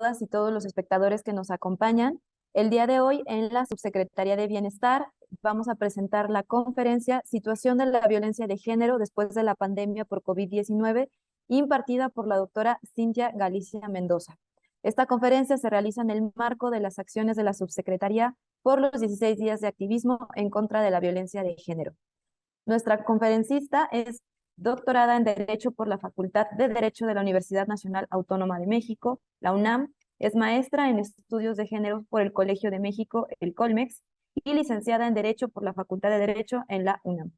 todas y todos los espectadores que nos acompañan. El día de hoy en la Subsecretaría de Bienestar vamos a presentar la conferencia Situación de la violencia de género después de la pandemia por COVID-19, impartida por la doctora Cintia Galicia Mendoza. Esta conferencia se realiza en el marco de las acciones de la Subsecretaría por los 16 días de activismo en contra de la violencia de género. Nuestra conferencista es doctorada en Derecho por la Facultad de Derecho de la Universidad Nacional Autónoma de México, la UNAM, es maestra en Estudios de Género por el Colegio de México, el Colmex, y licenciada en Derecho por la Facultad de Derecho en la UNAM.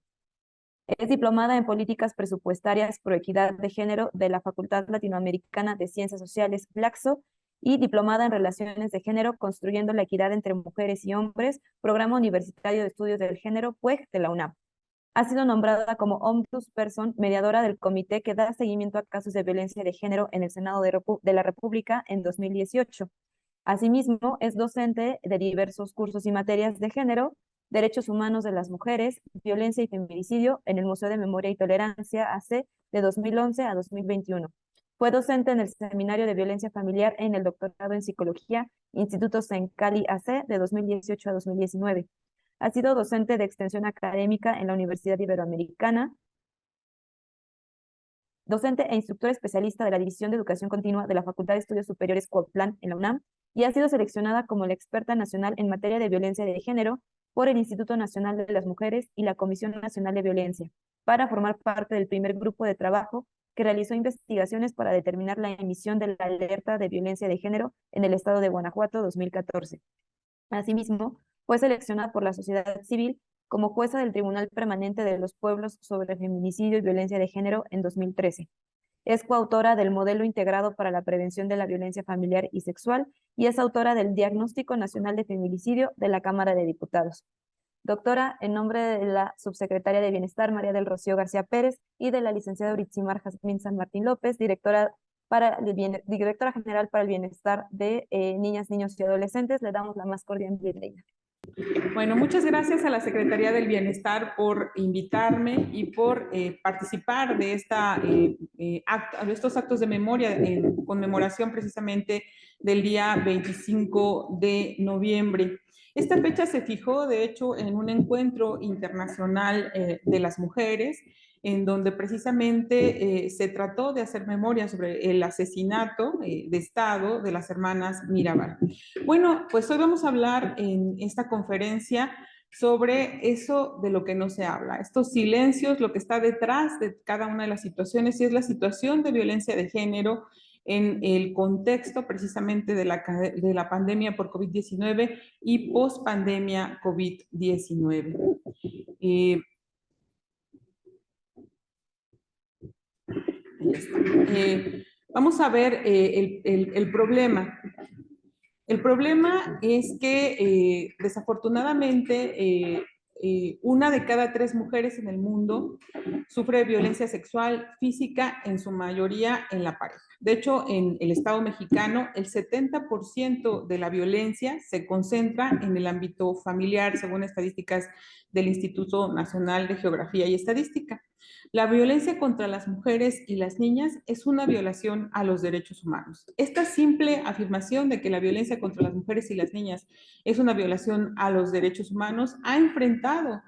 Es diplomada en Políticas Presupuestarias por Equidad de Género de la Facultad Latinoamericana de Ciencias Sociales, Flaxo, y diplomada en Relaciones de Género, Construyendo la Equidad entre Mujeres y Hombres, Programa Universitario de Estudios del Género, PUEG, de la UNAM. Ha sido nombrada como Ombudsperson, mediadora del comité que da seguimiento a casos de violencia de género en el Senado de la República en 2018. Asimismo, es docente de diversos cursos y materias de género, derechos humanos de las mujeres, violencia y feminicidio en el Museo de Memoria y Tolerancia AC de 2011 a 2021. Fue docente en el Seminario de Violencia Familiar en el doctorado en Psicología, Instituto Sencali AC de 2018 a 2019. Ha sido docente de extensión académica en la Universidad Iberoamericana, docente e instructor especialista de la División de Educación Continua de la Facultad de Estudios Superiores Cuauhtlán en la UNAM, y ha sido seleccionada como la experta nacional en materia de violencia de género por el Instituto Nacional de las Mujeres y la Comisión Nacional de Violencia, para formar parte del primer grupo de trabajo que realizó investigaciones para determinar la emisión de la alerta de violencia de género en el estado de Guanajuato 2014. Asimismo, fue seleccionada por la sociedad civil como jueza del Tribunal Permanente de los Pueblos sobre Feminicidio y Violencia de Género en 2013. Es coautora del Modelo Integrado para la Prevención de la Violencia Familiar y Sexual y es autora del Diagnóstico Nacional de Feminicidio de la Cámara de Diputados. Doctora, en nombre de la Subsecretaria de Bienestar, María del Rocío García Pérez, y de la licenciada Uritzimar Jazmín San Martín López, directora general para el bienestar de niñas, niños y adolescentes, le damos la más cordial bienvenida. Bueno, muchas gracias a la Secretaría del Bienestar por invitarme y por participar de, de estos actos de memoria en conmemoración precisamente del día 25 de noviembre. Esta fecha se fijó, de hecho, en un encuentro internacional de las mujeres, en donde precisamente se trató de hacer memoria sobre el asesinato de Estado de las hermanas Mirabal. Bueno, pues hoy vamos a hablar en esta conferencia sobre eso de lo que no se habla, estos silencios, lo que está detrás de cada una de las situaciones, y es la situación de violencia de género en el contexto precisamente de la pandemia por COVID-19 y post-pandemia COVID-19. Vamos a ver el problema. El problema es que desafortunadamente una de cada 3 mujeres en el mundo sufre violencia sexual física, en su mayoría en la pareja. De hecho, en el Estado mexicano, el 70% de la violencia se concentra en el ámbito familiar, según estadísticas del Instituto Nacional de Geografía y Estadística. La violencia contra las mujeres y las niñas es una violación a los derechos humanos. Esta simple afirmación de que la violencia contra las mujeres y las niñas es una violación a los derechos humanos ha enfrentado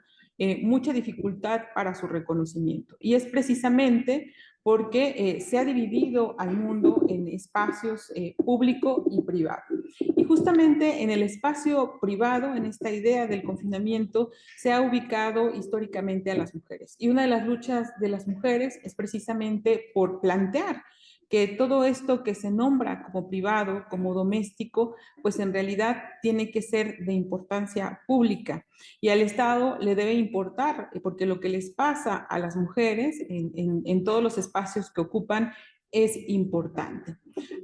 mucha dificultad para su reconocimiento. Y es precisamente porque se ha dividido al mundo en espacios público y privado. Y justamente en el espacio privado, en esta idea del confinamiento, se ha ubicado históricamente a las mujeres. Y una de las luchas de las mujeres es precisamente por plantear que todo esto que se nombra como privado, como doméstico, pues en realidad tiene que ser de importancia pública, y al Estado le debe importar, porque lo que les pasa a las mujeres en todos los espacios que ocupan es importante.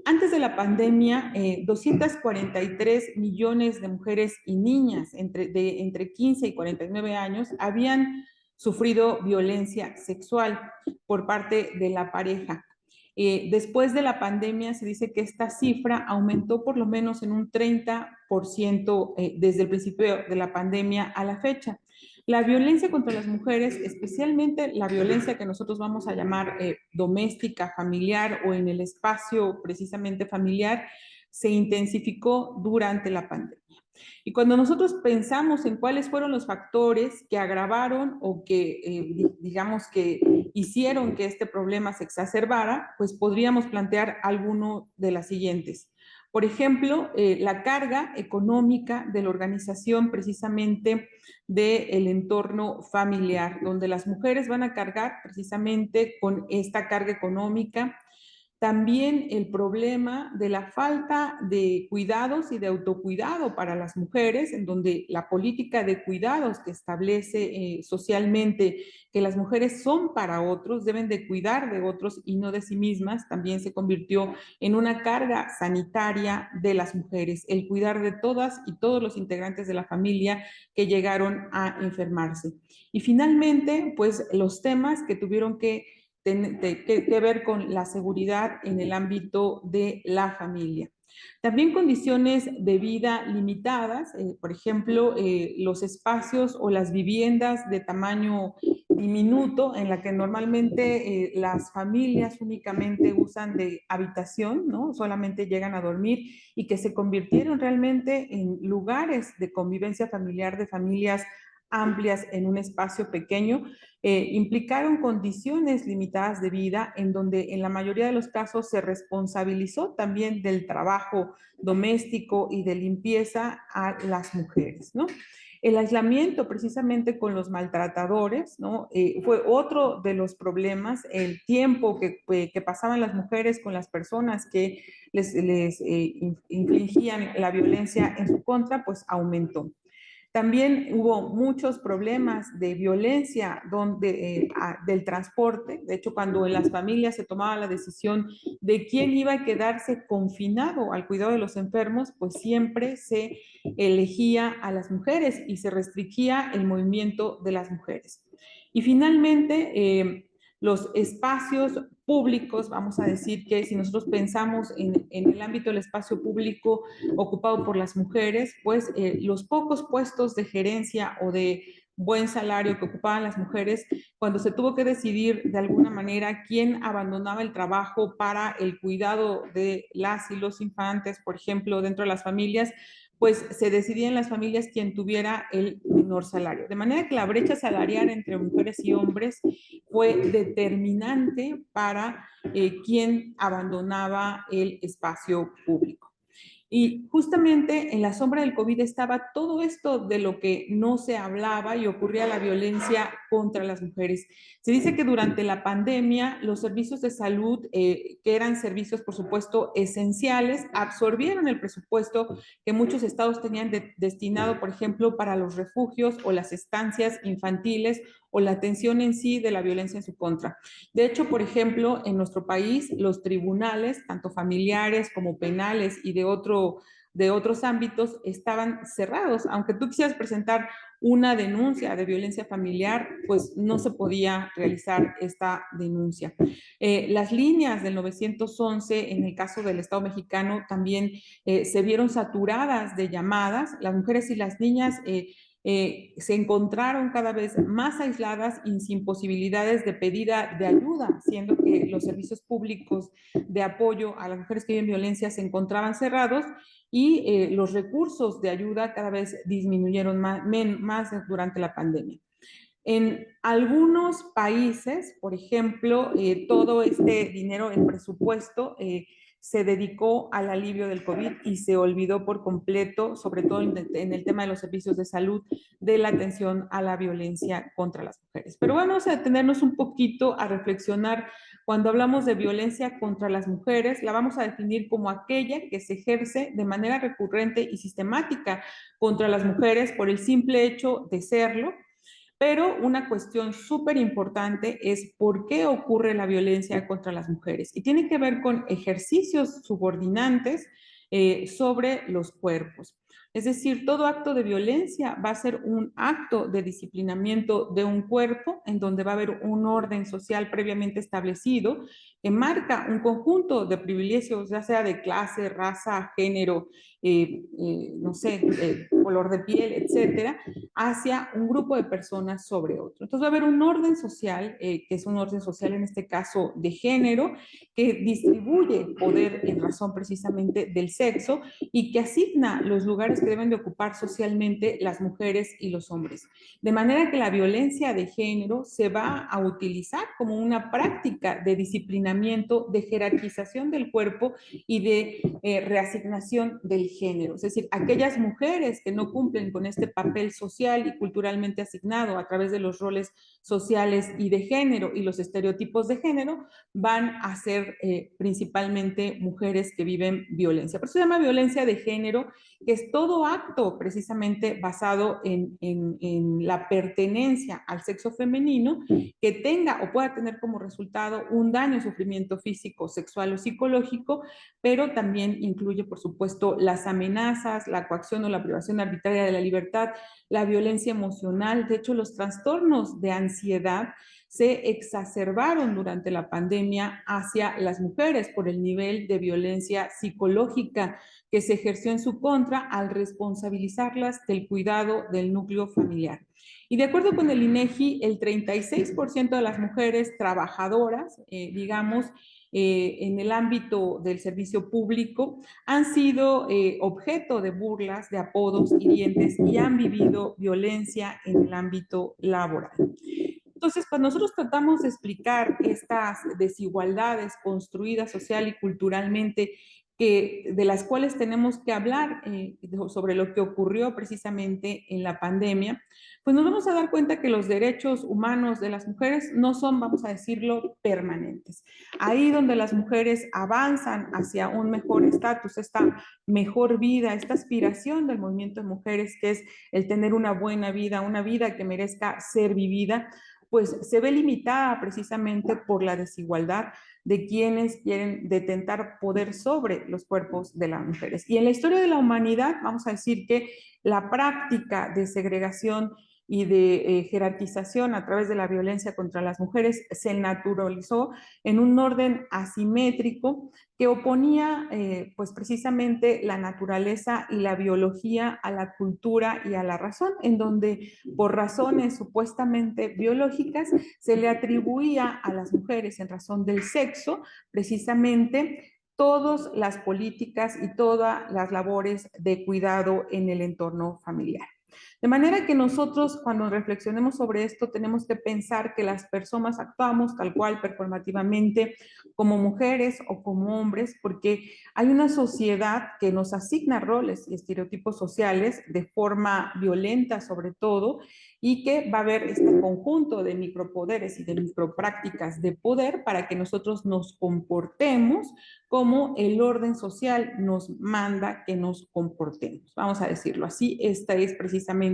Antes de la pandemia, 243 millones de mujeres y niñas entre 15 y 49 años habían sufrido violencia sexual por parte de la pareja. Después de la pandemia se dice que esta cifra aumentó por lo menos en un 30% desde el principio de la pandemia a la fecha. La violencia contra las mujeres, especialmente la violencia que nosotros vamos a llamar doméstica, familiar o en el espacio precisamente familiar, se intensificó durante la pandemia. Y cuando nosotros pensamos en cuáles fueron los factores que agravaron o que, digamos, que hicieron que este problema se exacerbara, pues podríamos plantear alguno de las siguientes. Por ejemplo, la carga económica de la organización precisamente del entorno familiar, donde las mujeres van a cargar precisamente con esta carga económica. También el problema de la falta de cuidados y de autocuidado para las mujeres, en donde la política de cuidados que establece socialmente que las mujeres son para otros, deben de cuidar de otros y no de sí mismas, también se convirtió en una carga sanitaria de las mujeres, el cuidar de todas y todos los integrantes de la familia que llegaron a enfermarse. Y finalmente, pues los temas que tuvieron que ver con la seguridad en el ámbito de la familia. También condiciones de vida limitadas, por ejemplo, los espacios o las viviendas de tamaño diminuto en la que normalmente las familias únicamente usan de habitación, ¿no? Solamente llegan a dormir y que se convirtieron realmente en lugares de convivencia familiar de familias amplias en un espacio pequeño, implicaron condiciones limitadas de vida en donde en la mayoría de los casos se responsabilizó también del trabajo doméstico y de limpieza a las mujeres, ¿no? El aislamiento precisamente con los maltratadores, ¿no? Fue otro de los problemas, el tiempo que pasaban las mujeres con las personas que les infligían la violencia en su contra, pues aumentó. También hubo muchos problemas de violencia del transporte. De hecho, cuando en las familias se tomaba la decisión de quién iba a quedarse confinado al cuidado de los enfermos, pues siempre se elegía a las mujeres y se restringía el movimiento de las mujeres. Y finalmente, los espacios públicos, vamos a decir que si nosotros pensamos en el ámbito del espacio público ocupado por las mujeres, pues los pocos puestos de gerencia o de buen salario que ocupaban las mujeres, cuando se tuvo que decidir de alguna manera quién abandonaba el trabajo para el cuidado de las y los infantes, por ejemplo, dentro de las familias, pues se decidía en las familias quien tuviera el menor salario. De manera que la brecha salarial entre mujeres y hombres fue determinante para quien abandonaba el espacio público. Y justamente en la sombra del COVID estaba todo esto de lo que no se hablaba y ocurría la violencia contra las mujeres. Se dice que durante la pandemia los servicios de salud, que eran servicios por supuesto esenciales, absorbieron el presupuesto que muchos estados tenían destinado, por ejemplo, para los refugios o las estancias infantiles o la atención en sí de la violencia en su contra. De hecho, por ejemplo, en nuestro país, los tribunales, tanto familiares como penales y de otros ámbitos, estaban cerrados. Aunque tú quisieras presentar una denuncia de violencia familiar, pues no se podía realizar esta denuncia. Las líneas del 911, en el caso del Estado mexicano, también se vieron saturadas de llamadas. Las mujeres y las niñas se encontraron cada vez más aisladas y sin posibilidades de pedida de ayuda, siendo que los servicios públicos de apoyo a las mujeres que viven violencia se encontraban cerrados y los recursos de ayuda cada vez disminuyeron más durante la pandemia. En algunos países, por ejemplo, todo este dinero, el presupuesto, se dedicó al alivio del COVID y se olvidó por completo, sobre todo en el tema de los servicios de salud, de la atención a la violencia contra las mujeres. Pero vamos a detenernos un poquito a reflexionar. Cuando hablamos de violencia contra las mujeres, la vamos a definir como aquella que se ejerce de manera recurrente y sistemática contra las mujeres por el simple hecho de serlo. Pero una cuestión súper importante es por qué ocurre la violencia contra las mujeres. Y tiene que ver con ejercicios subordinantes sobre los cuerpos. Es decir, todo acto de violencia va a ser un acto de disciplinamiento de un cuerpo en donde va a haber un orden social previamente establecido que marca un conjunto de privilegios, ya sea de clase, raza, género, no sé, color de piel, etcétera, hacia un grupo de personas sobre otro. Entonces va a haber un orden social, que es un orden social en este caso de género, que distribuye poder en razón precisamente del sexo y que asigna los lugares que deben de ocupar socialmente las mujeres y los hombres. De manera que la violencia de género se va a utilizar como una práctica de disciplinamiento, de jerarquización del cuerpo y de reasignación del género. Es decir, aquellas mujeres que no cumplen con este papel social y culturalmente asignado a través de los roles sociales y de género y los estereotipos de género, van a ser principalmente mujeres que viven violencia. Por eso se llama violencia de género, que es todo acto precisamente basado en la pertenencia al sexo femenino que tenga o pueda tener como resultado un daño o sufrimiento físico, sexual o psicológico, pero también incluye, por supuesto, las amenazas, la coacción o la privación arbitraria de la libertad, la violencia emocional. De hecho, los trastornos de ansiedad se exacerbaron durante la pandemia hacia las mujeres por el nivel de violencia psicológica que se ejerció en su contra al responsabilizarlas del cuidado del núcleo familiar. Y de acuerdo con el INEGI, el 36% de las mujeres trabajadoras, digamos, en el ámbito del servicio público han sido objeto de burlas, de apodos hirientes y han vivido violencia en el ámbito laboral. Entonces, cuando nosotros tratamos de explicar estas desigualdades construidas social y culturalmente, de las cuales tenemos que hablar sobre lo que ocurrió precisamente en la pandemia, pues nos vamos a dar cuenta que los derechos humanos de las mujeres no son, vamos a decirlo, permanentes. Ahí donde las mujeres avanzan hacia un mejor estatus, esta mejor vida, esta aspiración del movimiento de mujeres, que es el tener una buena vida, una vida que merezca ser vivida, pues se ve limitada precisamente por la desigualdad de quienes quieren detentar poder sobre los cuerpos de las mujeres. Y en la historia de la humanidad, vamos a decir que la práctica de segregación y de jerarquización a través de la violencia contra las mujeres se naturalizó en un orden asimétrico que oponía pues precisamente la naturaleza y la biología a la cultura y a la razón, en donde por razones supuestamente biológicas se le atribuía a las mujeres en razón del sexo precisamente todas las políticas y todas las labores de cuidado en el entorno familiar. De manera que nosotros cuando reflexionemos sobre esto tenemos que pensar que las personas actuamos tal cual performativamente como mujeres o como hombres porque hay una sociedad que nos asigna roles y estereotipos sociales de forma violenta sobre todo y que va a haber este conjunto de micropoderes y de microprácticas de poder para que nosotros nos comportemos como el orden social nos manda que nos comportemos. Vamos a decirlo así, esta es precisamente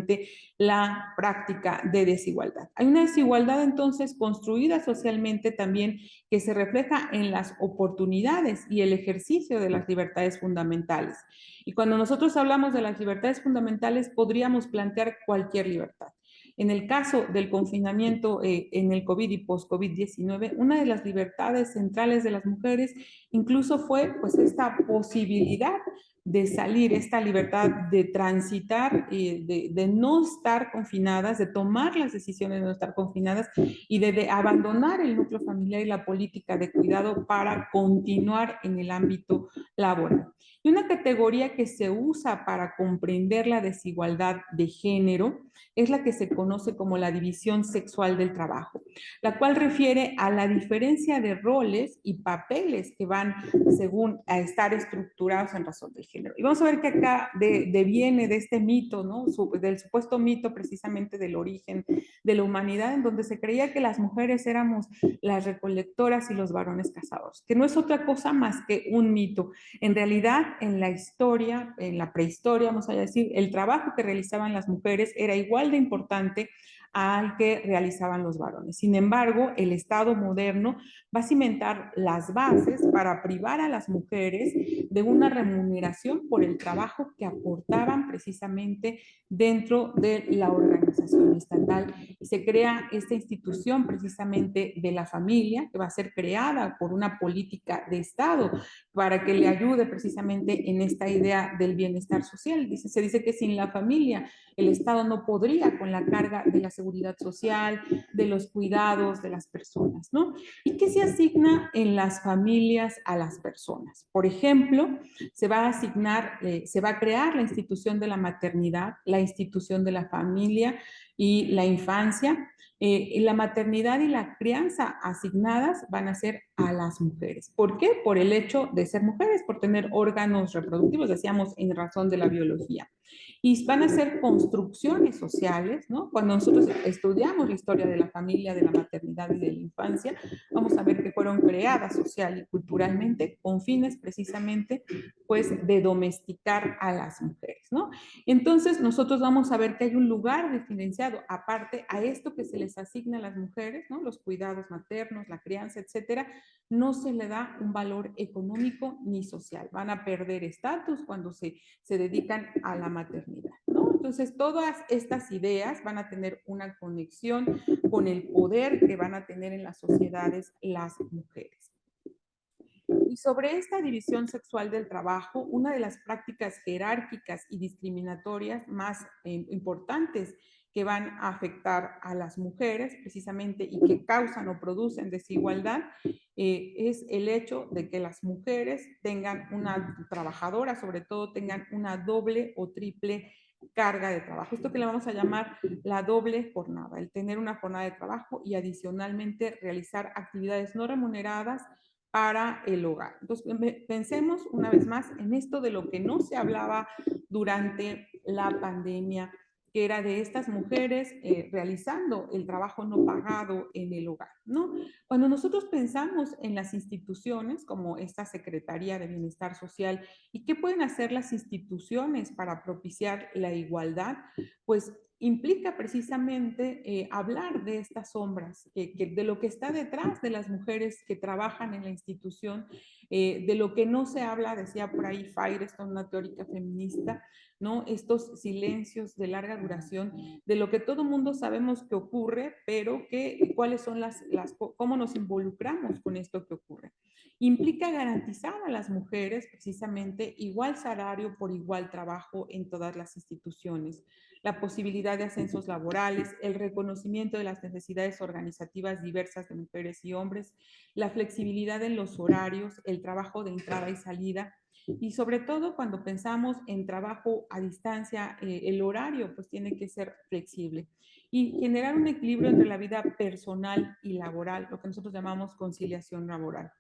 la práctica de desigualdad. Hay una desigualdad entonces construida socialmente también que se refleja en las oportunidades y el ejercicio de las libertades fundamentales. Y cuando nosotros hablamos de las libertades fundamentales, podríamos plantear cualquier libertad. En el caso del confinamiento en el COVID y post-COVID-19, una de las libertades centrales de las mujeres incluso fue pues esta posibilidad de salir, esta libertad de transitar, de no estar confinadas, de tomar las decisiones de no estar confinadas y de abandonar el núcleo familiar y la política de cuidado para continuar en el ámbito laboral. Y una categoría que se usa para comprender la desigualdad de género es la que se conoce como la división sexual del trabajo, la cual refiere a la diferencia de roles y papeles que van según a estar estructurados en razón del género. Y vamos a ver que acá deviene de este mito, ¿no? Del supuesto mito precisamente del origen de la humanidad, en donde se creía que las mujeres éramos las recolectoras y los varones cazadores, que no es otra cosa más que un mito. En realidad, en la historia, en la prehistoria, vamos a decir, el trabajo que realizaban las mujeres era igual de importante al que realizaban los varones. Sin embargo, el Estado moderno va a cimentar las bases para privar a las mujeres de una remuneración por el trabajo que aportaban precisamente dentro de la organización estatal. Y se crea esta institución precisamente de la familia, que va a ser creada por una política de Estado para que le ayude precisamente en esta idea del bienestar social. Se dice que sin la familia el Estado no podría con la carga de la seguridad social, de los cuidados de las personas, ¿no? ¿Y qué se asigna en las familias a las personas? Por ejemplo, se va a asignar, se va a crear la institución de la maternidad, la institución de la familia y la infancia. La maternidad y la crianza asignadas van a ser a las mujeres. ¿Por qué? Por el hecho de ser mujeres, por tener órganos reproductivos, decíamos, en razón de la biología. Y van a ser construcciones sociales, ¿no? Cuando nosotros estudiamos la historia de la familia, de la maternidad y de la infancia, vamos a ver que fueron creadas social y culturalmente con fines precisamente, pues, de domesticar a las mujeres, ¿no? Entonces, nosotros vamos a ver que hay un lugar diferenciado, aparte a esto que se les asigna a las mujeres, ¿no? Los cuidados maternos, la crianza, etcétera, no se le da un valor económico ni social. Van a perder estatus cuando se dedican a la maternidad, ¿no? Entonces, todas estas ideas van a tener una conexión con el poder que van a tener en las sociedades las mujeres. Y sobre esta división sexual del trabajo, una de las prácticas jerárquicas y discriminatorias más importantes que van a afectar a las mujeres precisamente y que causan o producen desigualdad es el hecho de que las mujeres tengan una trabajadora, sobre todo tengan una doble o triple carga de trabajo. Esto que le vamos a llamar la doble jornada, el tener una jornada de trabajo y adicionalmente realizar actividades no remuneradas para el hogar. Entonces, pensemos una vez más en esto de lo que no se hablaba durante la pandemia, que era de estas mujeres realizando el trabajo no pagado en el hogar, ¿no? Cuando nosotros pensamos en las instituciones como esta Secretaría de Bienestar Social y qué pueden hacer las instituciones para propiciar la igualdad, pues implica precisamente hablar de estas sombras, de lo que está detrás de las mujeres que trabajan en la institución, de lo que no se habla, decía por ahí Firestone, una teórica feminista, ¿no? Estos silencios de larga duración, de lo que todo mundo sabemos que ocurre, pero cuáles son cómo nos involucramos con esto que ocurre. Implica garantizar a las mujeres precisamente igual salario por igual trabajo en todas las instituciones, la posibilidad de ascensos laborales, el reconocimiento de las necesidades organizativas diversas de mujeres y hombres, la flexibilidad en los horarios, el trabajo de entrada y salida, y sobre todo cuando pensamos en trabajo a distancia, el horario pues tiene que ser flexible y generar un equilibrio entre la vida personal y laboral, lo que nosotros llamamos conciliación laboral,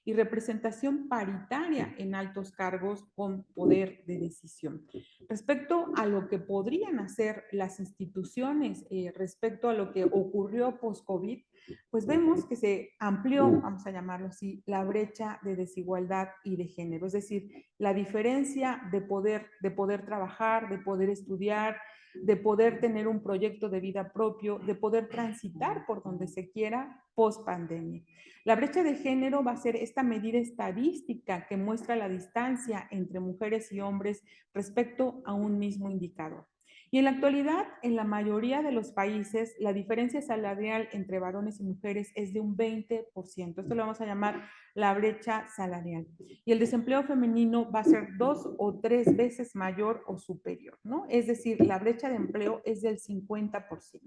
y representación paritaria en altos cargos con poder de decisión. Respecto a lo que podrían hacer las instituciones, respecto a lo que ocurrió post-COVID, pues vemos que se amplió, vamos a llamarlo así, la brecha de desigualdad y de género, es decir, la diferencia de poder trabajar, de poder estudiar, de poder tener un proyecto de vida propio, de poder transitar por donde se quiera post pandemia. La brecha de género va a ser esta medida estadística que muestra la distancia entre mujeres y hombres respecto a un mismo indicador. Y en la actualidad, en la mayoría de los países, la diferencia salarial entre varones y mujeres es de un 20%. Esto lo vamos a llamar la brecha salarial. Y el desempleo femenino va a ser 2 o 3 veces mayor o superior, ¿no? Es decir, la brecha de empleo es del 50%.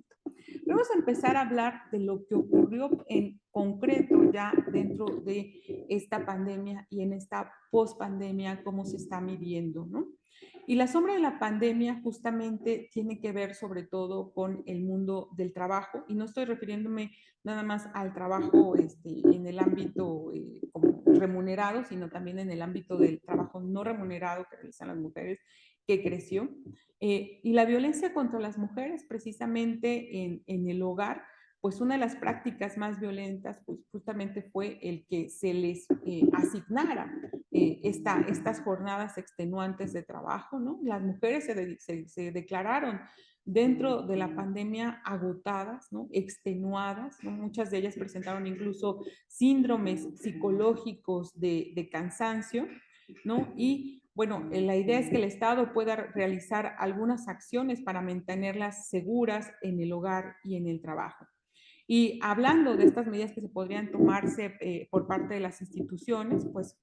Vamos a empezar a hablar de lo que ocurrió en concreto ya dentro de esta pandemia y en esta post-pandemia, cómo se está midiendo, ¿no? Y la sombra de la pandemia justamente tiene que ver sobre todo con el mundo del trabajo, y no estoy refiriéndome nada más al trabajo en el ámbito como remunerado, sino también en el ámbito del trabajo no remunerado que realizan las mujeres, que creció. Y la violencia contra las mujeres, precisamente en el hogar, pues una de las prácticas más violentas, pues justamente fue el que se les asignara estas jornadas extenuantes de trabajo, ¿no? Las mujeres se declararon dentro de la pandemia agotadas, ¿no? Extenuadas, ¿no? Muchas de ellas presentaron incluso síndromes psicológicos de cansancio, ¿no? Y bueno, la idea es que el Estado pueda realizar algunas acciones para mantenerlas seguras en el hogar y en el trabajo. Y hablando de estas medidas que se podrían tomarse por parte de las instituciones, pues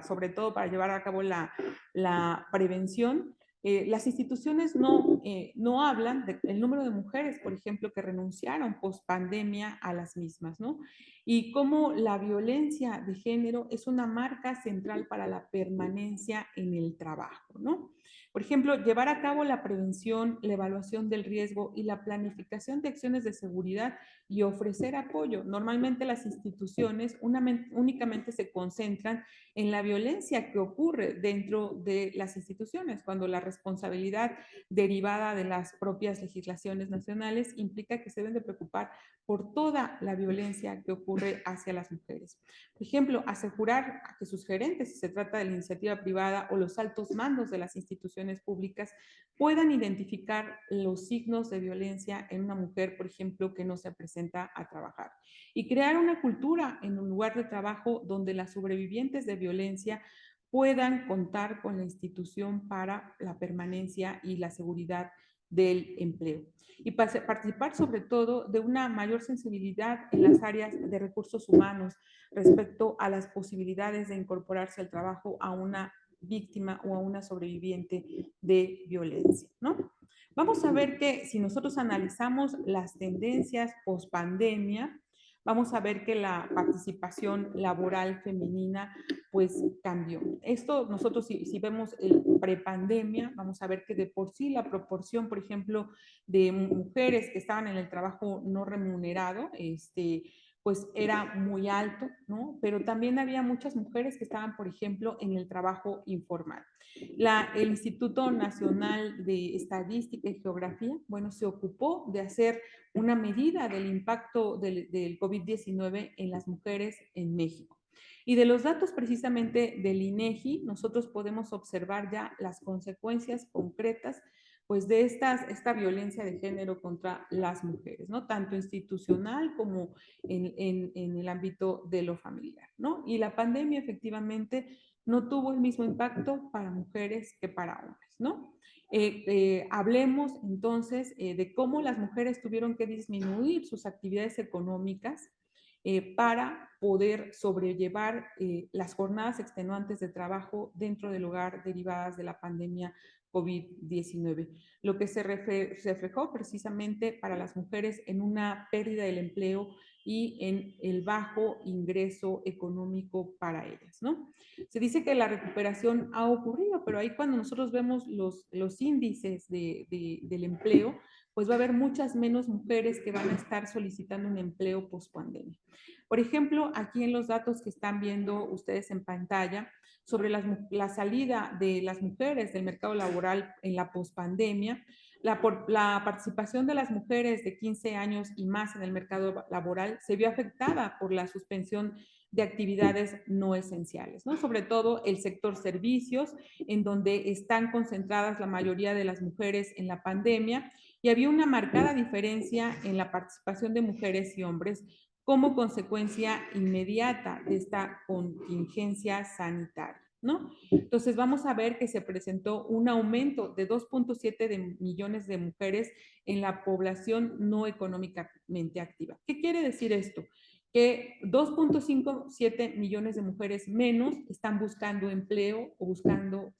sobre todo para llevar a cabo la prevención, las instituciones no hablan del número de mujeres, por ejemplo, que renunciaron post pandemia a las mismas, ¿no? Y cómo la violencia de género es una marca central para la permanencia en el trabajo, ¿no? Por ejemplo, llevar a cabo la prevención, la evaluación del riesgo y la planificación de acciones de seguridad y ofrecer apoyo. Normalmente las instituciones únicamente se concentran en la violencia que ocurre dentro de las instituciones, cuando la responsabilidad derivada de las propias legislaciones nacionales implica que se deben de preocupar por toda la violencia que ocurre hacia las mujeres. Por ejemplo, asegurar a que sus gerentes, si se trata de la iniciativa privada o los altos mandos de las instituciones públicas, puedan identificar los signos de violencia en una mujer, por ejemplo, que no se presenta a trabajar. Y crear una cultura en un lugar de trabajo donde las sobrevivientes de violencia puedan contar con la institución para la permanencia y la seguridad del empleo. Y participar sobre todo de una mayor sensibilidad en las áreas de recursos humanos respecto a las posibilidades de incorporarse al trabajo a una víctima o a una sobreviviente de violencia, ¿no? Vamos a ver que si nosotros analizamos las tendencias post pandemia, vamos a ver que la participación laboral femenina pues cambió. Esto nosotros si vemos el prepandemia, vamos a ver que de por sí la proporción, por ejemplo, de mujeres que estaban en el trabajo no remunerado, pues era muy alto, ¿no? Pero también había muchas mujeres que estaban, por ejemplo, en el trabajo informal. El Instituto Nacional de Estadística y Geografía, bueno, se ocupó de hacer una medida del impacto del COVID-19 en las mujeres en México. Y de los datos precisamente del INEGI, nosotros podemos observar ya las consecuencias concretas pues de esta violencia de género contra las mujeres, ¿no? Tanto institucional como en el ámbito de lo familiar, ¿no? Y la pandemia efectivamente no tuvo el mismo impacto para mujeres que para hombres, ¿no? Hablemos entonces de cómo las mujeres tuvieron que disminuir sus actividades económicas para poder sobrellevar las jornadas extenuantes de trabajo dentro del hogar derivadas de la pandemia COVID-19, lo que se reflejó precisamente para las mujeres en una pérdida del empleo y en el bajo ingreso económico para ellas, ¿no? Se dice que la recuperación ha ocurrido, pero ahí cuando nosotros vemos los índices del empleo, pues va a haber muchas menos mujeres que van a estar solicitando un empleo post pandemia. Por ejemplo, aquí en los datos que están viendo ustedes en pantalla, sobre la salida de las mujeres del mercado laboral en la pospandemia, la participación de las mujeres de 15 años y más en el mercado laboral se vio afectada por la suspensión de actividades no esenciales, ¿no? Sobre todo el sector servicios, en donde están concentradas la mayoría de las mujeres en la pandemia, y había una marcada diferencia en la participación de mujeres y hombres como consecuencia inmediata de esta contingencia sanitaria, ¿no? Entonces vamos a ver que se presentó un aumento de 2.7 millones de mujeres en la población no económicamente activa. ¿Qué quiere decir esto? Que 2.57 millones de mujeres menos están buscando empleo o buscando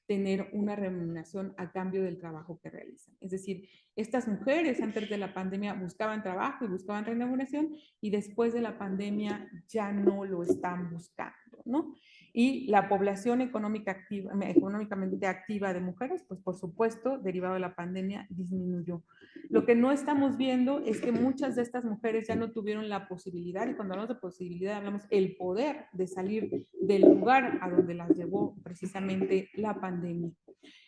tener una remuneración a cambio del trabajo que realizan. Es decir, estas mujeres antes de la pandemia buscaban trabajo y buscaban remuneración y después de la pandemia ya no lo están buscando, ¿no? Y la población económicamente activa de mujeres, pues por supuesto, derivado de la pandemia, disminuyó. Lo que no estamos viendo es que muchas de estas mujeres ya no tuvieron la posibilidad, y cuando hablamos de posibilidad hablamos el poder de salir del lugar a donde las llevó precisamente la pandemia.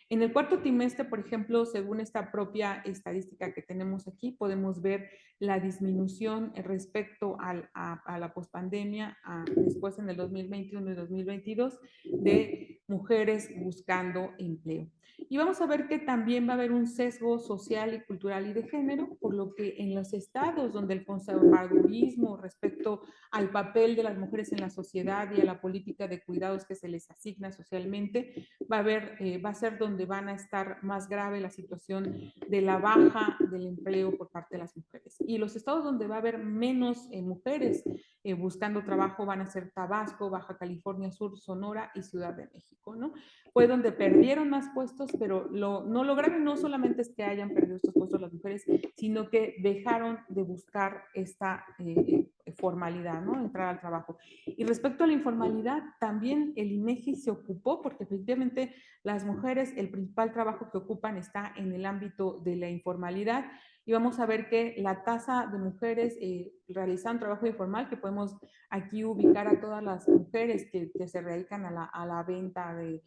En el cuarto trimestre, por ejemplo, según esta propia estadística que tenemos aquí, podemos ver la disminución respecto a la pospandemia, después en el 2021 y 2022, de mujeres buscando empleo. Y vamos a ver que también va a haber un sesgo social y cultural y de género, por lo que en los estados donde el conservadurismo respecto al papel de las mujeres en la sociedad y a la política de cuidados que se les asigna socialmente, va a ser donde van a estar más grave la situación de la baja del empleo por parte de las mujeres. Y los estados donde va a haber menos mujeres buscando trabajo van a ser Tabasco, Baja California Sur, Sonora y Ciudad de México, ¿no? Fue donde perdieron más puestos, pero lo grave no solamente es que hayan perdido estos puestos las mujeres, sino que dejaron de buscar esta formalidad, ¿no? Entrar al trabajo. Y respecto a la informalidad, también el INEGI se ocupó, porque efectivamente las mujeres, el principal trabajo que ocupan está en el ámbito de la informalidad, y vamos a ver que la tasa de mujeres realizando trabajo informal, que podemos aquí ubicar a todas las mujeres que se dedican a la venta de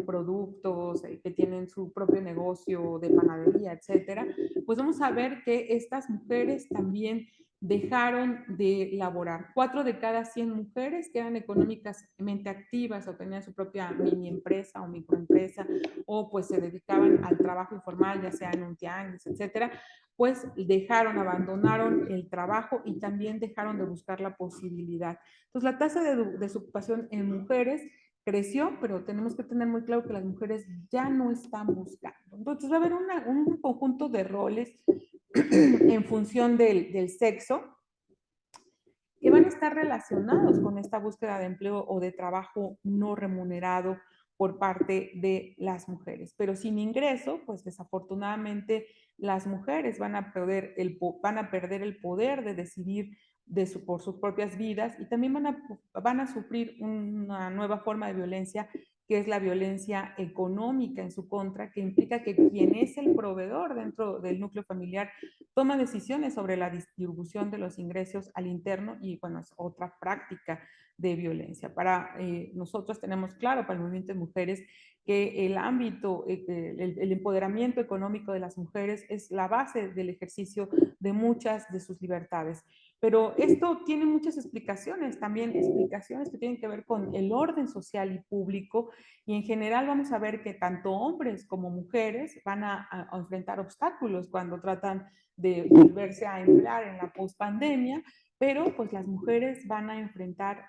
productos, que tienen su propio negocio de panadería, etcétera, pues vamos a ver que estas mujeres también dejaron de laborar. 4 de cada 100 mujeres que eran económicamente activas o tenían su propia mini empresa o microempresa o pues se dedicaban al trabajo informal, ya sea en un tianguis, etcétera, pues dejaron, abandonaron el trabajo y también dejaron de buscar la posibilidad. Entonces, la tasa de desocupación en mujeres creció, pero tenemos que tener muy claro que las mujeres ya no están buscando. Entonces va a haber un conjunto de roles en función del sexo que van a estar relacionados con esta búsqueda de empleo o de trabajo no remunerado por parte de las mujeres. Pero sin ingreso, pues desafortunadamente las mujeres van a perder el poder de decidir por sus propias vidas y también van a sufrir una nueva forma de violencia que es la violencia económica en su contra, que implica que quien es el proveedor dentro del núcleo familiar toma decisiones sobre la distribución de los ingresos al interno y, bueno, es otra práctica de violencia. Para nosotros tenemos claro, para el movimiento de mujeres, que el ámbito, el empoderamiento económico de las mujeres es la base del ejercicio de muchas de sus libertades. Pero esto tiene muchas explicaciones, también explicaciones que tienen que ver con el orden social y público, y en general vamos a ver que tanto hombres como mujeres van a enfrentar obstáculos cuando tratan de volverse a emplear en la pospandemia, pero pues las mujeres van a enfrentar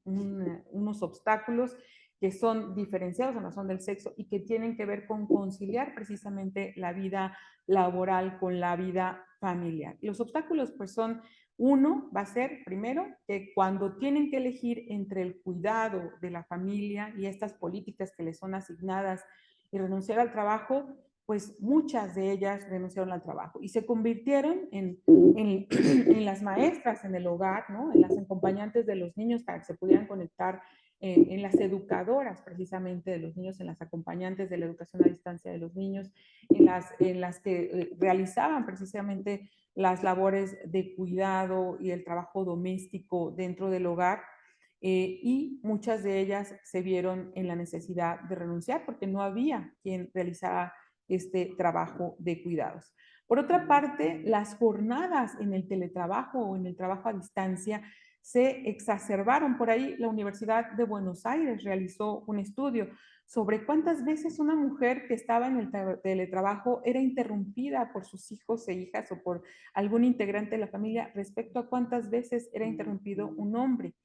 unos obstáculos que son diferenciados en razón del sexo y que tienen que ver con conciliar precisamente la vida laboral con la vida familiar. Los obstáculos pues son, uno va a ser primero que cuando tienen que elegir entre el cuidado de la familia y estas políticas que les son asignadas y renunciar al trabajo, pues muchas de ellas renunciaron al trabajo y se convirtieron en las maestras en el hogar, ¿no? En las acompañantes de los niños para que se pudieran conectar, en las educadoras precisamente de los niños, en las acompañantes de la educación a distancia de los niños, en las que realizaban precisamente las labores de cuidado y el trabajo doméstico dentro del hogar. Y muchas de ellas se vieron en la necesidad de renunciar porque no había quien realizara este trabajo de cuidados. Por otra parte, las jornadas en el teletrabajo o en el trabajo a distancia se exacerbaron. Por ahí la Universidad de Buenos Aires realizó un estudio sobre cuántas veces una mujer que estaba en el teletrabajo era interrumpida por sus hijos e hijas o por algún integrante de la familia respecto a cuántas veces era interrumpido un hombre.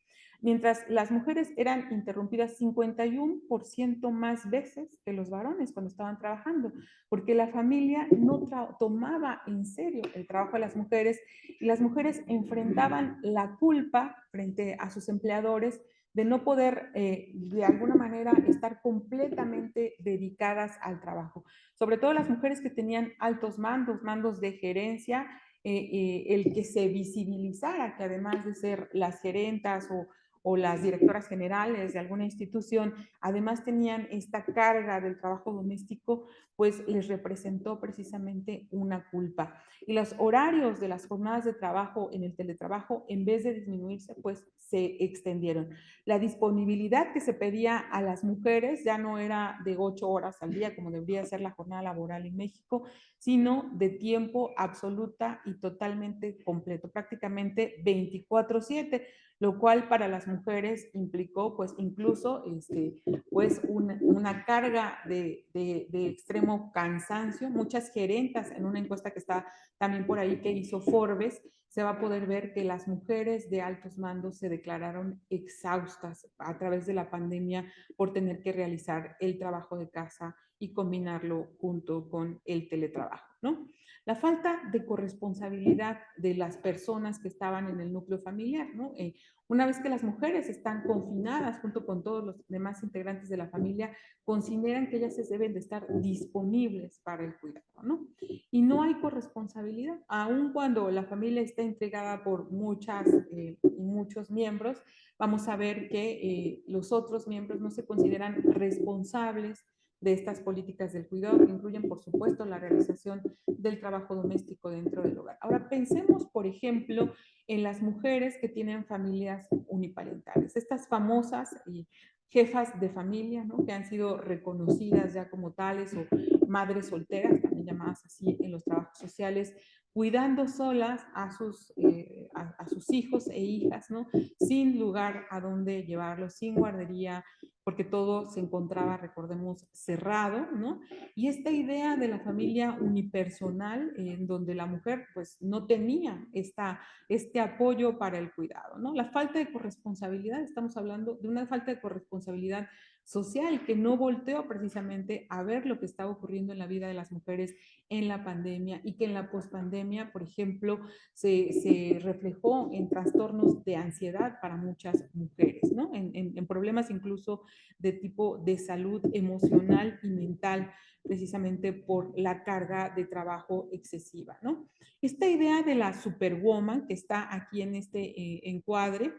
Mientras las mujeres eran interrumpidas 51% más veces que los varones cuando estaban trabajando, porque la familia no tomaba en serio el trabajo de las mujeres y las mujeres enfrentaban la culpa frente a sus empleadores de no poder de alguna manera estar completamente dedicadas al trabajo. Sobre todo las mujeres que tenían altos mandos, mandos de gerencia, el que se visibilizara que además de ser las gerentas o las directoras generales de alguna institución, además tenían esta carga del trabajo doméstico, pues les representó precisamente una culpa. Y los horarios de las jornadas de trabajo en el teletrabajo, en vez de disminuirse, pues se extendieron. La disponibilidad que se pedía a las mujeres ya no era de 8 horas al día, como debería ser la jornada laboral en México, sino de tiempo absoluta y totalmente completo, prácticamente 24/7, lo cual para las mujeres implicó pues incluso pues una carga de extremo cansancio. Muchas gerentas, en una encuesta que está también por ahí que hizo Forbes, se va a poder ver que las mujeres de altos mandos se declararon exhaustas a través de la pandemia por tener que realizar el trabajo de casa y combinarlo junto con el teletrabajo, ¿no? La falta de corresponsabilidad de las personas que estaban en el núcleo familiar, ¿no? Una vez que las mujeres están confinadas junto con todos los demás integrantes de la familia, consideran que ellas deben de estar disponibles para el cuidado, ¿no? Y no hay corresponsabilidad, aun cuando la familia está integrada por muchas y muchos miembros, vamos a ver que los otros miembros no se consideran responsables de estas políticas del cuidado, que incluyen, por supuesto, la realización del trabajo doméstico dentro del hogar. Ahora, pensemos, por ejemplo, en las mujeres que tienen familias uniparentales, estas famosas jefas de familia, ¿no? Que han sido reconocidas ya como tales, o madres solteras, también llamadas así en los trabajos sociales, cuidando solas a sus hijos e hijas, ¿no? Sin lugar a donde llevarlos, sin guardería, porque todo se encontraba, recordemos, cerrado, ¿no? Y esta idea de la familia unipersonal, en donde la mujer pues no tenía este apoyo para el cuidado, ¿no? La falta de corresponsabilidad, estamos hablando de una falta de corresponsabilidad social que no volteó precisamente a ver lo que estaba ocurriendo en la vida de las mujeres en la pandemia, y que en la pospandemia, por ejemplo, se reflejó en trastornos de ansiedad para muchas mujeres, ¿no? En problemas incluso de tipo de salud emocional y mental, precisamente por la carga de trabajo excesiva, ¿no? Esta idea de la superwoman que está aquí en este encuadre,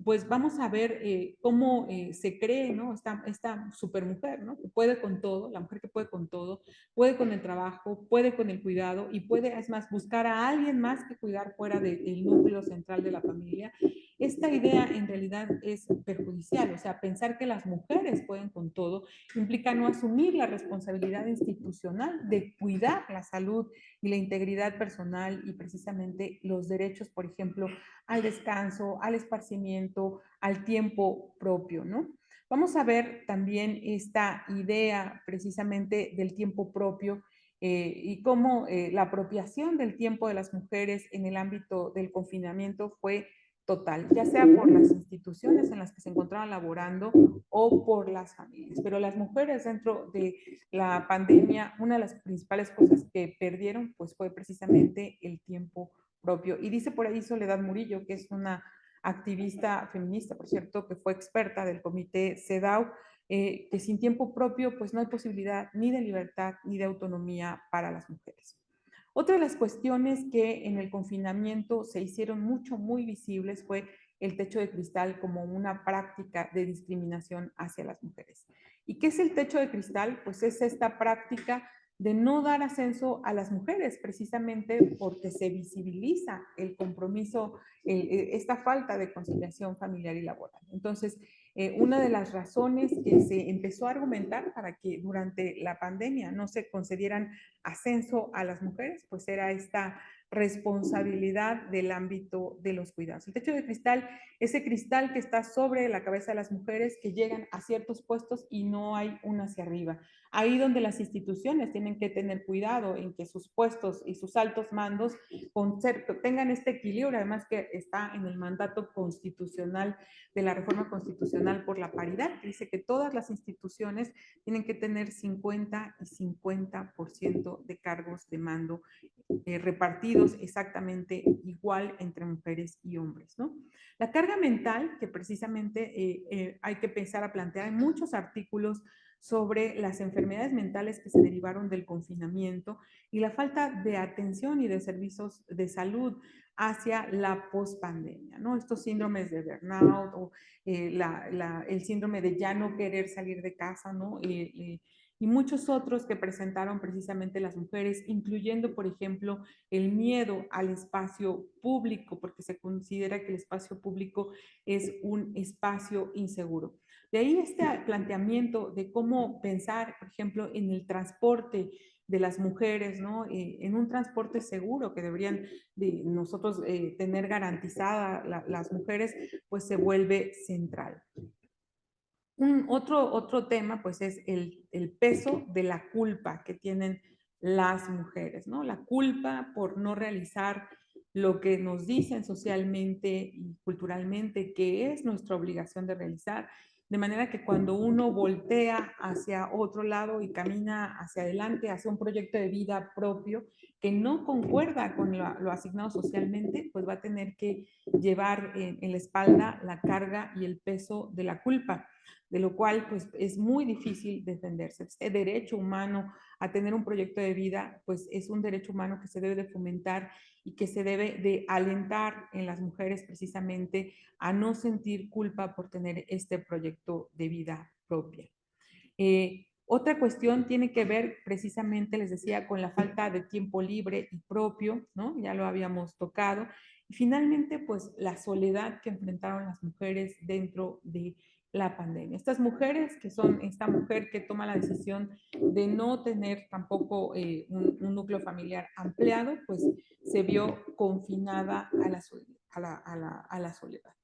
pues vamos a ver cómo se cree, ¿no? Esta supermujer, ¿no? Que puede con todo, la mujer que puede con todo, puede con el trabajo, puede con el cuidado y puede, es más, buscar a alguien más que cuidar fuera del núcleo central de la familia. Esta idea en realidad es perjudicial, o sea, pensar que las mujeres pueden con todo implica no asumir la responsabilidad institucional de cuidar la salud y la integridad personal y precisamente los derechos, por ejemplo, al descanso, al esparcimiento, al tiempo propio, ¿no? Vamos a ver también esta idea precisamente del tiempo propio y cómo la apropiación del tiempo de las mujeres en el ámbito del confinamiento fue total, ya sea por las instituciones en las que se encontraban laborando o por las familias. Pero las mujeres dentro de la pandemia, una de las principales cosas que perdieron pues fue precisamente el tiempo propio. Y dice por ahí Soledad Murillo, que es una activista feminista, por cierto, que fue experta del comité CEDAW, que sin tiempo propio pues no hay posibilidad ni de libertad ni de autonomía para las mujeres. Otra de las cuestiones que en el confinamiento se hicieron muy visibles fue el techo de cristal como una práctica de discriminación hacia las mujeres. ¿Y qué es el techo de cristal? Pues es esta práctica de no dar ascenso a las mujeres, precisamente porque se visibiliza el compromiso, esta falta de conciliación familiar y laboral. Entonces, una de las razones que se empezó a argumentar para que durante la pandemia no se concedieran ascenso a las mujeres, pues era esta responsabilidad del ámbito de los cuidados. El techo de cristal, ese cristal que está sobre la cabeza de las mujeres que llegan a ciertos puestos y no hay una hacia arriba. Ahí donde las instituciones tienen que tener cuidado en que sus puestos y sus altos mandos tengan este equilibrio, además que está en el mandato constitucional de la reforma constitucional por la paridad, que dice que todas las instituciones tienen que tener 50 y 50% de cargos de mando repartidos exactamente igual entre mujeres y hombres, ¿no? La carga mental, que precisamente hay que pensar a plantear en muchos artículos sobre las enfermedades mentales que se derivaron del confinamiento y la falta de atención y de servicios de salud hacia la pospandemia, ¿no? Estos síndromes de burnout o el síndrome de ya no querer salir de casa, ¿no? Y muchos otros que presentaron precisamente las mujeres, incluyendo, por ejemplo, el miedo al espacio público, porque se considera que el espacio público es un espacio inseguro. De ahí este planteamiento de cómo pensar, por ejemplo, en el transporte de las mujeres, ¿no? En un transporte seguro que deberían de nosotros tener garantizada las mujeres, pues se vuelve central. Otro tema, pues, es el peso de la culpa que tienen las mujeres, ¿no? La culpa por no realizar lo que nos dicen socialmente y culturalmente que es nuestra obligación de realizar, de manera que cuando uno voltea hacia otro lado y camina hacia adelante, hacia un proyecto de vida propio que no concuerda con lo asignado socialmente, pues va a tener que llevar en la espalda la carga y el peso de la culpa, de lo cual pues es muy difícil defenderse. Este derecho humano a tener un proyecto de vida pues es un derecho humano que se debe de fomentar y que se debe de alentar en las mujeres precisamente a no sentir culpa por tener este proyecto de vida propia. Otra cuestión tiene que ver precisamente, les decía, con la falta de tiempo libre y propio, ¿no? Ya lo habíamos tocado. Y finalmente, pues la soledad que enfrentaron las mujeres dentro de la pandemia. Estas mujeres, que son esta mujer que toma la decisión de no tener tampoco un núcleo familiar ampliado, pues se vio confinada a la soledad. A la soledad.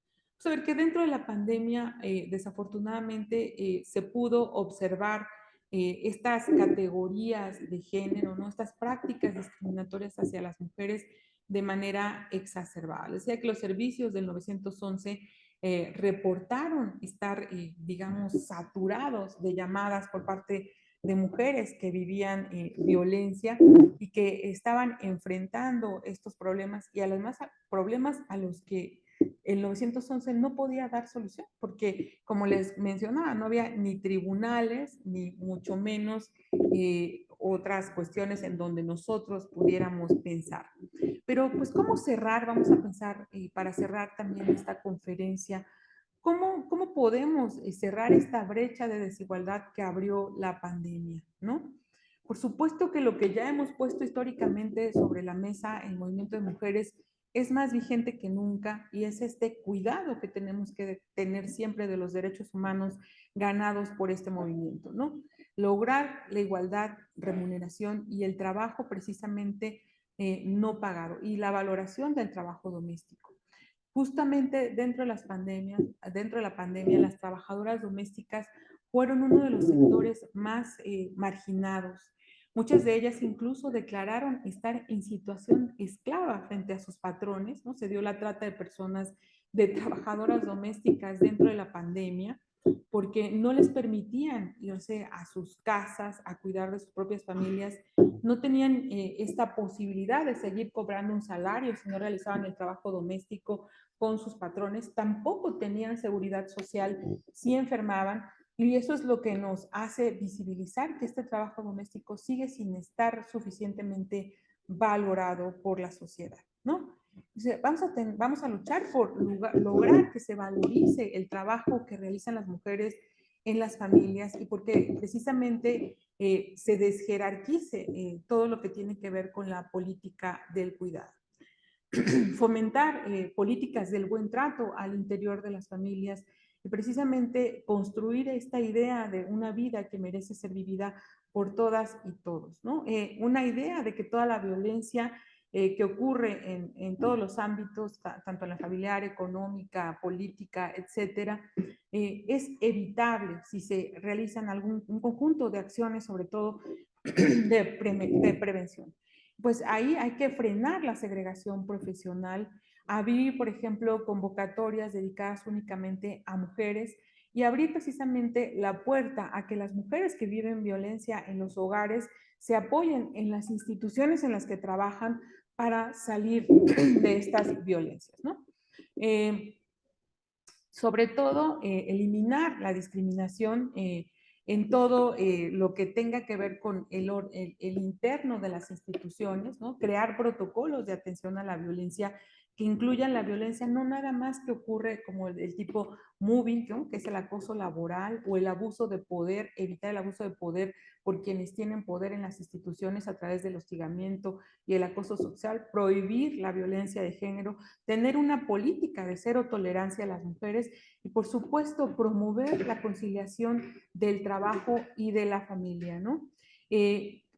Vamos a ver que dentro de la pandemia, desafortunadamente, se pudo observar estas categorías de género, ¿no? Estas prácticas discriminatorias hacia las mujeres de manera exacerbada. Les decía que los servicios del 911 reportaron estar, digamos, saturados de llamadas por parte de mujeres que vivían violencia y que estaban enfrentando estos problemas y además problemas a los que el 911 no podía dar solución, porque como les mencionaba, no había ni tribunales, ni mucho menos otras cuestiones en donde nosotros pudiéramos pensar. Pero pues, ¿cómo cerrar? Vamos a pensar, para cerrar también esta conferencia, ¿cómo podemos cerrar esta brecha de desigualdad que abrió la pandemia, ¿no? Por supuesto que lo que ya hemos puesto históricamente sobre la mesa, el movimiento de mujeres, es más vigente que nunca y es este cuidado que tenemos que tener siempre de los derechos humanos ganados por este movimiento, ¿no? Lograr la igualdad, remuneración y el trabajo precisamente no pagado y la valoración del trabajo doméstico. Justamente dentro de la pandemia, las trabajadoras domésticas fueron uno de los sectores más marginados. Muchas de ellas incluso declararon estar en situación esclava frente a sus patrones, ¿no? Se dio la trata de personas, de trabajadoras domésticas dentro de la pandemia, porque no les permitían irse a sus casas a cuidar de sus propias familias, no tenían esta posibilidad de seguir cobrando un salario si no realizaban el trabajo doméstico con sus patrones, tampoco tenían seguridad social si enfermaban, y eso es lo que nos hace visibilizar que este trabajo doméstico sigue sin estar suficientemente valorado por la sociedad, ¿no? Vamos a luchar por lograr que se valorice el trabajo que realizan las mujeres en las familias y porque precisamente se desjerarquice todo lo que tiene que ver con la política del cuidado. Fomentar políticas del buen trato al interior de las familias y precisamente construir esta idea de una vida que merece ser vivida por todas y todos, ¿no? Una idea de que toda la violencia que ocurre en todos los ámbitos, tanto en la familiar, económica, política, etcétera, es evitable si se realizan un conjunto de acciones, sobre todo de prevención. Pues ahí hay que frenar la segregación profesional, abrir, por ejemplo, convocatorias dedicadas únicamente a mujeres y abrir precisamente la puerta a que las mujeres que viven violencia en los hogares se apoyen en las instituciones en las que trabajan para salir de estas violencias, ¿no? Sobre todo, eliminar la discriminación en todo lo que tenga que ver con el interno de las instituciones, ¿no? Crear protocolos de atención a la violencia que incluyan la violencia, no nada más que ocurre como el tipo moving, ¿no? Que es el acoso laboral o el abuso de poder, evitar el abuso de poder por quienes tienen poder en las instituciones a través del hostigamiento y el acoso social, prohibir la violencia de género, tener una política de cero tolerancia a las mujeres y, por supuesto, promover la conciliación del trabajo y de la familia, ¿no?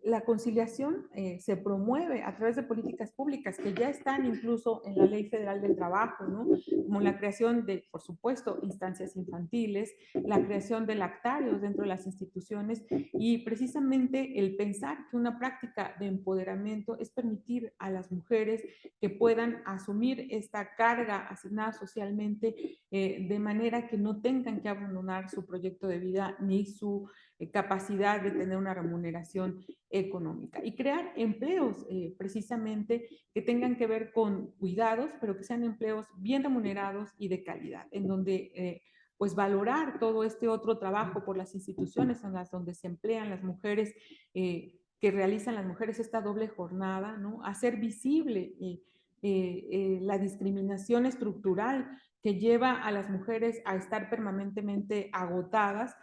La conciliación se promueve a través de políticas públicas que ya están incluso en la Ley Federal del Trabajo, ¿no? Como la creación de, por supuesto, instancias infantiles, la creación de lactarios dentro de las instituciones y precisamente el pensar que una práctica de empoderamiento es permitir a las mujeres que puedan asumir esta carga asignada socialmente de manera que no tengan que abandonar su proyecto de vida ni su capacidad de tener una remuneración económica y crear empleos precisamente que tengan que ver con cuidados, pero que sean empleos bien remunerados y de calidad, en donde pues valorar todo este otro trabajo por las instituciones en las donde se emplean las mujeres, que realizan las mujeres esta doble jornada, ¿no? Hacer visible la discriminación estructural que lleva a las mujeres a estar permanentemente agotadas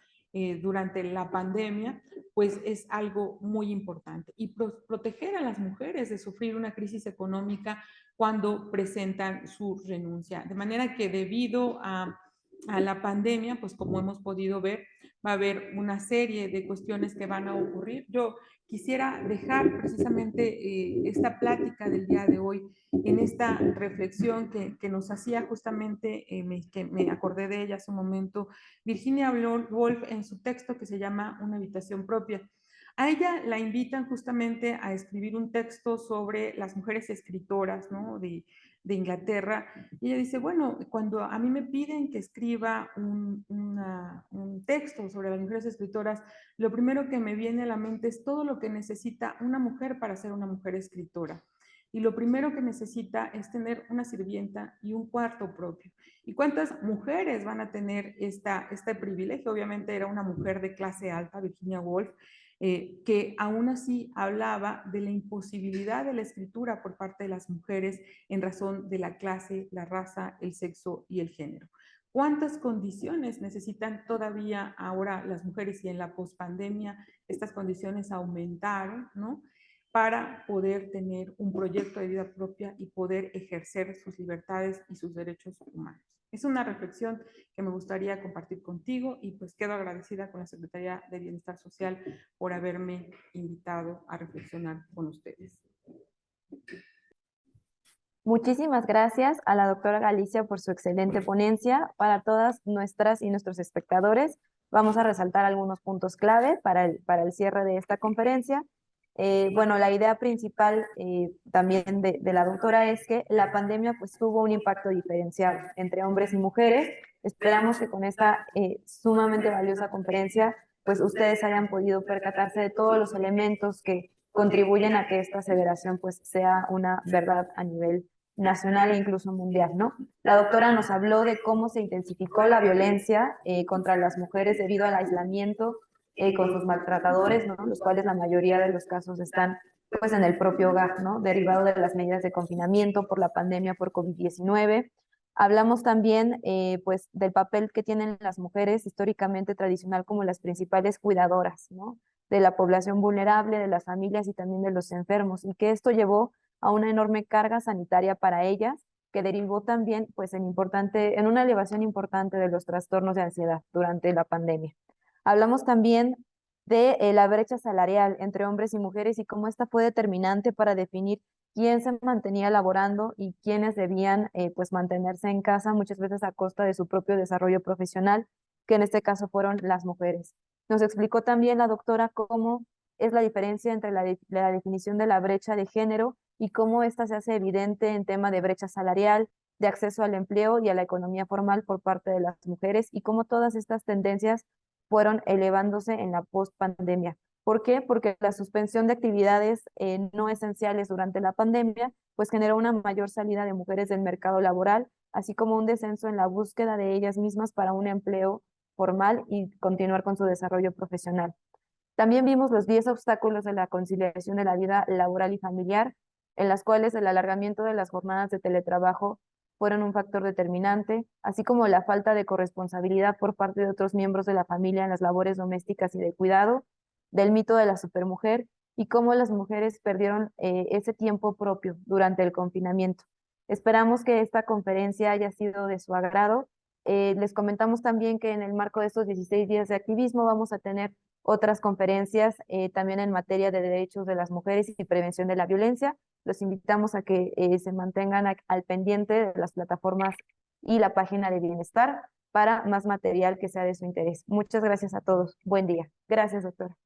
durante la pandemia, pues es algo muy importante. Y proteger a las mujeres de sufrir una crisis económica cuando presentan su renuncia. De manera que debido a la pandemia, pues como hemos podido ver, va a haber una serie de cuestiones que van a ocurrir. Yo quisiera dejar precisamente esta plática del día de hoy en esta reflexión que nos hacía justamente, que me acordé de ella hace un momento, Virginia Woolf en su texto que se llama Una habitación propia. A ella la invitan justamente a escribir un texto sobre las mujeres escritoras, ¿no? de Inglaterra. Y ella dice, bueno, cuando a mí me piden que escriba un texto sobre las mujeres escritoras, lo primero que me viene a la mente es todo lo que necesita una mujer para ser una mujer escritora. Y lo primero que necesita es tener una sirvienta y un cuarto propio. ¿Y cuántas mujeres van a tener este privilegio? Obviamente era una mujer de clase alta, Virginia Woolf, que aún así hablaba de la imposibilidad de la escritura por parte de las mujeres en razón de la clase, la raza, el sexo y el género. ¿Cuántas condiciones necesitan todavía ahora las mujeres? Y en la pospandemia estas condiciones aumentaron, ¿no? Para poder tener un proyecto de vida propia y poder ejercer sus libertades y sus derechos humanos. Es una reflexión que me gustaría compartir contigo y pues quedo agradecida con la Secretaría de Bienestar Social por haberme invitado a reflexionar con ustedes. Muchísimas gracias a la doctora Galicia por su excelente ponencia. Para todas nuestras y nuestros espectadores, vamos a resaltar algunos puntos clave para el cierre de esta conferencia. Bueno, la idea principal también de la doctora es que la pandemia pues tuvo un impacto diferencial entre hombres y mujeres. Esperamos que con esta sumamente valiosa conferencia pues ustedes hayan podido percatarse de todos los elementos que contribuyen a que esta aseveración pues sea una verdad a nivel nacional e incluso mundial, ¿no? La doctora nos habló de cómo se intensificó la violencia contra las mujeres debido al aislamiento con sus maltratadores, ¿no? Los cuales la mayoría de los casos están pues en el propio hogar, ¿no? Derivado de las medidas de confinamiento por la pandemia por COVID-19. Hablamos también pues del papel que tienen las mujeres históricamente tradicional como las principales cuidadoras, ¿no? De la población vulnerable, de las familias y también de los enfermos, y que esto llevó a una enorme carga sanitaria para ellas, que derivó también pues en una elevación importante de los trastornos de ansiedad durante la pandemia. Hablamos también de la brecha salarial entre hombres y mujeres y cómo esta fue determinante para definir quién se mantenía laborando y quiénes debían pues mantenerse en casa, muchas veces a costa de su propio desarrollo profesional, que en este caso fueron las mujeres. Nos explicó también la doctora cómo es la diferencia entre la definición de la brecha de género y cómo esta se hace evidente en tema de brecha salarial, de acceso al empleo y a la economía formal por parte de las mujeres, y cómo todas estas tendencias fueron elevándose en la post-pandemia. ¿Por qué? Porque la suspensión de actividades no esenciales durante la pandemia pues generó una mayor salida de mujeres del mercado laboral, así como un descenso en la búsqueda de ellas mismas para un empleo formal y continuar con su desarrollo profesional. También vimos los 10 obstáculos de la conciliación de la vida laboral y familiar, en las cuales el alargamiento de las jornadas de teletrabajo fueron un factor determinante, así como la falta de corresponsabilidad por parte de otros miembros de la familia en las labores domésticas y de cuidado, del mito de la supermujer y cómo las mujeres perdieron ese tiempo propio durante el confinamiento. Esperamos que esta conferencia haya sido de su agrado. Les comentamos también que en el marco de estos 16 días de activismo vamos a tener otras conferencias también en materia de derechos de las mujeres y prevención de la violencia. Los invitamos a que se mantengan al pendiente de las plataformas y la página de Bienestar para más material que sea de su interés. Muchas gracias a todos. Buen día. Gracias, doctora.